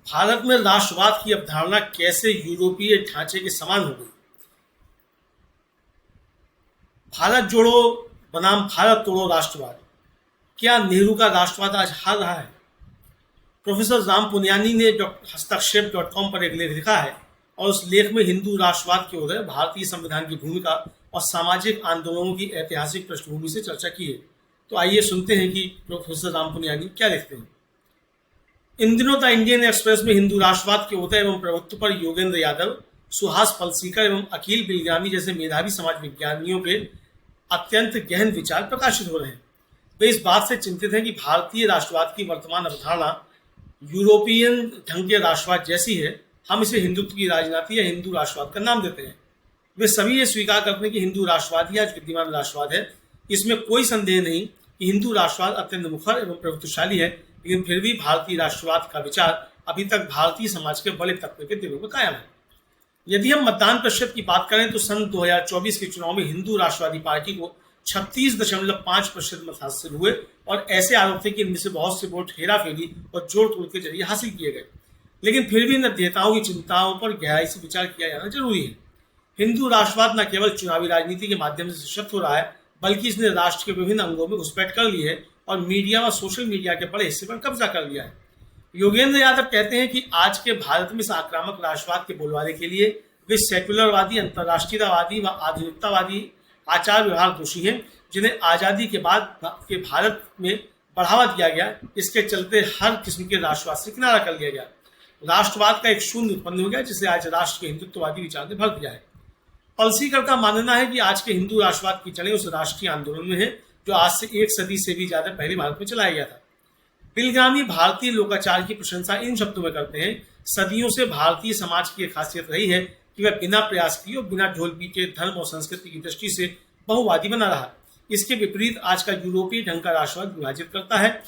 भारत में राष्ट्रवाद की अवधारणा कैसे यूरोपीय ढांचे के समान हो गई। भारत जोड़ो बनाम भारत तोड़ो राष्ट्रवाद, क्या नेहरू का राष्ट्रवाद आज हार रहा है? प्रोफेसर राम पुनियानी ने हस्तक्षेप.com पर एक लेख लिखा है और उस लेख में हिंदू राष्ट्रवाद के उदय, भारतीय संविधान की भूमिका और सामाजिक आंदोलनों की ऐतिहासिक पृष्ठभूमि से चर्चा की है। तो आइए सुनते हैं कि प्रोफेसर राम पुनियानी क्या लिखते हैं। इन दिनों द इंडियन एक्सप्रेस में हिंदू राष्ट्रवाद के उदय एवं प्रभुत्व पर योगेंद्र यादव, सुहास पलसीकर एवं अखिल बिलगामी जैसे मेधावी समाज विज्ञानियों के अत्यंत गहन विचार प्रकाशित हो रहे हैं। वे इस बात से चिंतित हैं कि भारतीय राष्ट्रवाद की वर्तमान अवधारणा यूरोपियन ढंग के राष्ट्रवाद जैसी है। हम इसे हिंदुत्व की राजनीति या हिंदू राष्ट्रवाद का नाम देते हैं। वे सभी ये स्वीकार करते हैं कि हिंदू राष्ट्रवाद ही आज विद्यमान राष्ट्रवाद है। इसमें कोई संदेह नहीं कि हिंदू राष्ट्रवाद अत्यंत मुखर एवं प्रभुत्वशाली है, लेकिन फिर भी भारतीय राष्ट्रवाद का विचार अभी तक भारतीय समाज के बड़े तत्व के दिलों में कायम है। यदि हम मतदान प्रतिशत की बात करें तो सन 2024 के चुनाव में हिंदू राष्ट्रवादी पार्टी को 36.5% मत हासिल हुए और ऐसे आरोप थे कि इनमें से बहुत से वोट हेराफेरी और जोड़ तोड़ के जरिए हासिल किए गए। लेकिन फिर भी नेताओं की चिंताओं पर गहराई से विचार किया जाना जरूरी है। हिंदू राष्ट्रवाद न केवल चुनावी राजनीति के माध्यम से सशक्त हो रहा है, बल्कि इसने राष्ट्र के विभिन्न अंगों में घुसपैठ कर ली है और मीडिया व सोशल मीडिया के बड़े हिस्से पर कब्जा कर लिया है। योगेंद्र यादव कहते हैं कि आज के भारत में इस आक्रामक राष्ट्रवाद के बोलबाले के लिए वे सेक्युलरवादी, अंतर्राष्ट्रीयवादी व आधुनिकतावादी आचार व्यवहार दोषी हैं, जिन्हें आजादी के बाद के भारत में बढ़ावा दिया गया। इसके चलते हर किस्म के राष्ट्रवाद से किनारा कर लिया गया। राष्ट्रवाद का एक शून्य उत्पन्न हो गया, जिसे आज राष्ट्र के हिंदुत्ववादी विचार ने भर दिया है। पलसीकर का मानना है कि आज के हिंदू राष्ट्रवाद की जड़ें उस राष्ट्रीय आंदोलन में है जो आज से एक सदी से भी ज्यादा पहले भारत में चलाया गया था। बिलगामी भारतीय लोकाचार की प्रशंसा इन शब्दों में करते हैं, सदियों से भारतीय समाज की खासियत रही है कि वह बिना प्रयास किए और बिना ढोल पीटे धर्म और संस्कृति की दृष्टि से बहुवादी बना रहा। इसके विपरीत आज का यूरोपीय ढंग का राष्ट्रवाद विभाजित करता है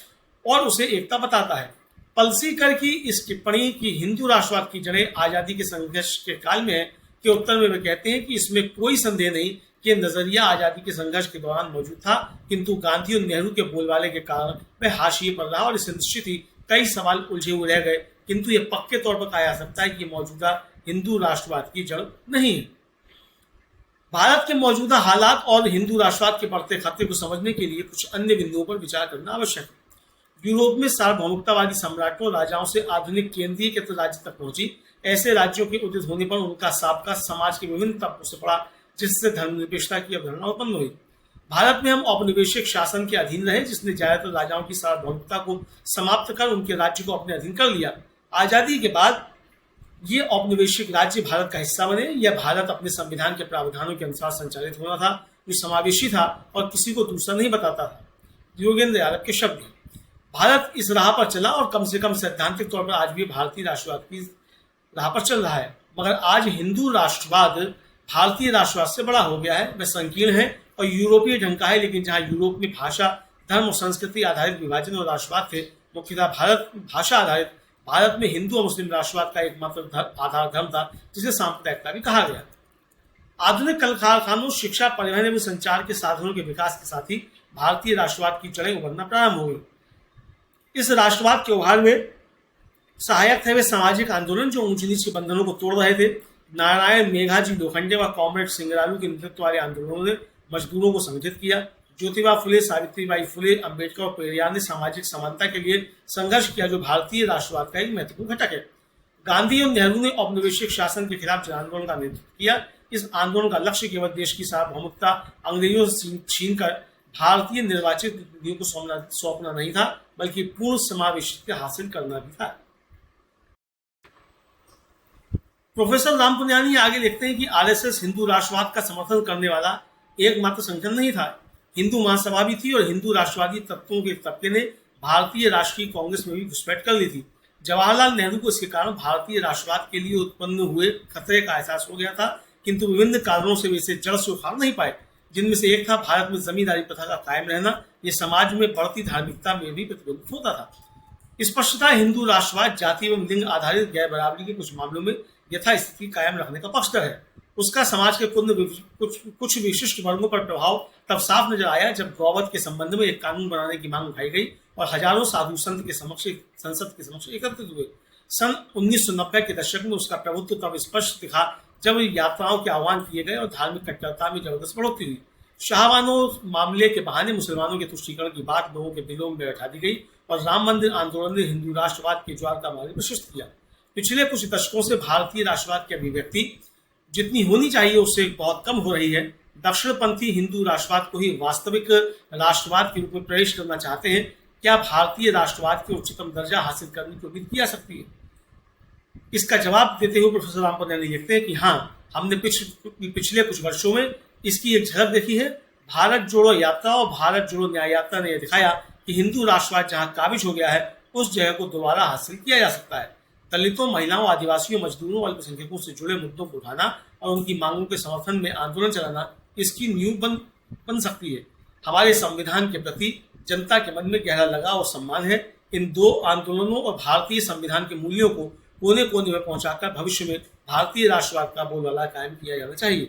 और उसे एकता बताता है। पलसीकर की इस टिप्पणी की हिंदू राष्ट्रवाद की जड़ें आजादी के संघर्ष के काल में है के उत्तर में वे कहते हैं कि इसमें कोई संदेह नहीं कि नजरिया आजादी के संघर्ष के दौरान मौजूद था, किंतु गांधी और नेहरू के बोलबाले के कारण वह हाशिए पर रहा और इससे निश्चित ही कई सवाल उलझे हुए रह गए, किंतु यह पक्के तौर पर कहा जा सकता है कि मौजूदा हिंदू राष्ट्रवाद की जड़ नहीं है। भारत के मौजूदा हालात और हिंदू राष्ट्रवाद के बढ़ते खतरे को समझने के लिए कुछ अन्य बिंदुओं पर विचार करना आवश्यक है। यूरोप में सार्वभौमिकतावादी सम्राटों राजाओं से आधुनिक केंद्रीय राज्य तक पहुंची। ऐसे राज्यों के उदित होने पर उनका साबका समाज के विभिन्न तत्वों से पड़ा, जिससे धर्मनिरपेक्षता की अवधारणा उत्पन्न हुई। भारत में हम औपनिवेशिक शासन के अधीन रहे, जिसने ज्यादातर राजाओं की सार्वभौमिकता को समाप्त कर उनके राज्य को अपने अधीन कर लिया। आजादी के बाद ये औपनिवेशिक राज्य भारत का हिस्सा बने। यह भारत अपने संविधान के प्रावधानों के अनुसार संचालित होना था, जो समावेशी था और किसी को दूसरा नहीं बताता था। योगेंद्र यादव के शब्द हैं। भारत इस राह पर चला और कम से कम सैद्धांतिक तौर पर आज भी भारतीय राष्ट्रवाद की राह पर चल रहा है, मगर आज हिंदू राष्ट्रवाद भारतीय राष्ट्रवाद से बड़ा हो गया है। वह संकीर्ण है और यूरोपीय ढंग का है, लेकिन जहां यूरोप में भाषा, धर्म और संस्कृति आधारित विभाजन और राष्ट्रवाद थे, मुख्यतः भारत भाषा आधारित, भारत में हिंदू और मुस्लिम राष्ट्रवाद का एकमात्र आधार धर्म था, जिसे सांप्रदायिकता भी कहा गया। आधुनिक कल कारखानों, शिक्षा, परिवहन एवं संचार के साधनों के विकास के साथ ही भारतीय राष्ट्रवाद की जड़ें उभरना प्रारंभ हो गई। इस राष्ट्रवाद के उभार में सहायक थे वे सामाजिक आंदोलन जो ऊंच नीच के बंधनों को तोड़ रहे थे। नारायण मेघाजी लोखंडे व कॉमरेड सिंगरालू के नेतृत्व वाले आंदोलनों ने मजदूरों को संगठित किया। ज्योतिबा फुले, सावित्रीबाई फुले, अंबेडकर और पेरियार ने सामाजिक समानता के लिए संघर्ष किया, जो भारतीय राष्ट्रवाद का एक महत्वपूर्ण घटक है। गांधी और नेहरू ने औपनिवेशिक शासन के खिलाफ जन आंदोलन का नेतृत्व किया। इस आंदोलन का लक्ष्य केवल देश की सार्वभौमिकता अंग्रेजों से छीनकर भारतीय निर्वाचित प्रतिनिधियों को सौंपना नहीं था, बल्कि पूर्ण समावेशिता हासिल करना भी था। प्रोफेसर राम पुनियानी आगे लिखते हैं कि आरएसएस हिंदू राष्ट्रवाद का समर्थन करने वाला एकमात्र संगठन नहीं था। हिंदू महासभा भी थी और हिंदू राष्ट्रवादी तत्वों के तबके ने भारतीय राष्ट्रीय कांग्रेस में भी घुसपैठ कर ली थी। जवाहरलाल नेहरू को इसके कारण भारतीय राष्ट्रवाद के लिए उत्पन्न हुए खतरे का एहसास हो गया था, किंतु विभिन्न कारणों से वे इसे जड़ से उखाड़ नहीं पाए, जिनमें से एक था भारत में जमींदारी प्रथा का कायम रहना। यह समाज में बढ़ती धार्मिकता में भी प्रतिबिंबित होता था। स्पष्टतः हिंदू राष्ट्रवाद जाति एवं लिंग आधारित गैर बराबरी के कुछ मामलों में यथास्थिति कायम रखने का पक्षधर है। उसका समाज के कुछ विशिष्ट वर्गों पर प्रभाव तब साफ नजर आया जब गौवध के संबंध में एक कानून बनाने की मांग उठाई गई और हजारों साधु संत के समक्ष संसद के समक्ष एकत्रित हुए। सन 1990 के दशक में उसका प्रभुत्व तब स्पष्ट दिखा जब यात्राओं के आह्वान किए गए और धार्मिक कट्टरता में जबरदस्त बढ़ोतरी हुई। शाहबानो मामले के बहाने मुसलमानों के तुष्टीकरण की बात लोगों के दिलों में बैठा दी गई और राम मंदिर आंदोलन ने हिंदू राष्ट्रवाद के ज्वार का मार्ग प्रशस्त किया। पिछले कुछ दशकों से भारतीय राष्ट्रवाद की अभिव्यक्ति जितनी होनी चाहिए उससे बहुत कम हो रही है। दक्षिणपंथी हिंदू राष्ट्रवाद को ही वास्तविक राष्ट्रवाद के रूप में प्रवेश करना चाहते हैं। क्या भारतीय राष्ट्रवाद के उच्चतम दर्जा हासिल करने की उम्मीद की जा सकती है? इसका जवाब देते हुए प्रोफेसर राम पुनियानी लिखते हैं कि हाँ, हमने पिछले कुछ वर्षों में इसकी एक झलक देखी है। भारत जोड़ो यात्रा और भारत जोड़ो न्याय यात्रा ने यह दिखाया कि हिंदू राष्ट्रवाद जहाँ काबिज हो गया है उस जगह को दोबारा हासिल किया जा सकता है। दलितों, महिलाओं, आदिवासियों, मजदूरों और अल्पसंख्यकों से जुड़े मुद्दों को उठाना और उनकी मांगों के समर्थन में आंदोलन चलाना इसकी नींव बन सकती है। हमारे संविधान के प्रति जनता के मन में गहरा लगाव और सम्मान है। इन दो आंदोलनों और भारतीय संविधान के मूल्यों को कोने कोने में पहुंचाकर भविष्य में भारतीय राष्ट्रवाद का बोलबाला कायम किया जाना चाहिए।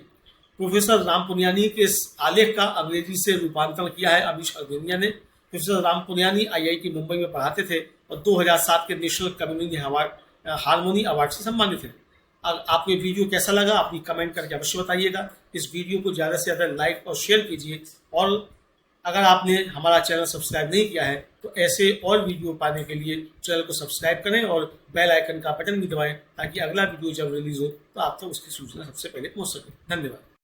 प्रोफेसर राम पुनियानी के इस आलेख का अंग्रेजी से रूपांतरण किया है अमीश अर्देनिया ने। प्रोफेसर राम पुनियानी IIT मुंबई में पढ़ाते थे और 2007 के नेशनल कम्युनिटी हार्मोनी अवार्ड से सम्मानित थे। आपको ये वीडियो कैसा लगा अपनी कमेंट करके अवश्य बताइएगा। इस वीडियो को ज़्यादा से ज़्यादा लाइक और शेयर कीजिए और अगर आपने हमारा चैनल सब्सक्राइब नहीं किया है तो ऐसे और वीडियो पाने के लिए चैनल को सब्सक्राइब करें और बेल आइकन का बटन भी दबाएं ताकि अगला वीडियो जब रिलीज हो तो आप तक उसकी सूचना सबसे पहले पहुंच सके। धन्यवाद।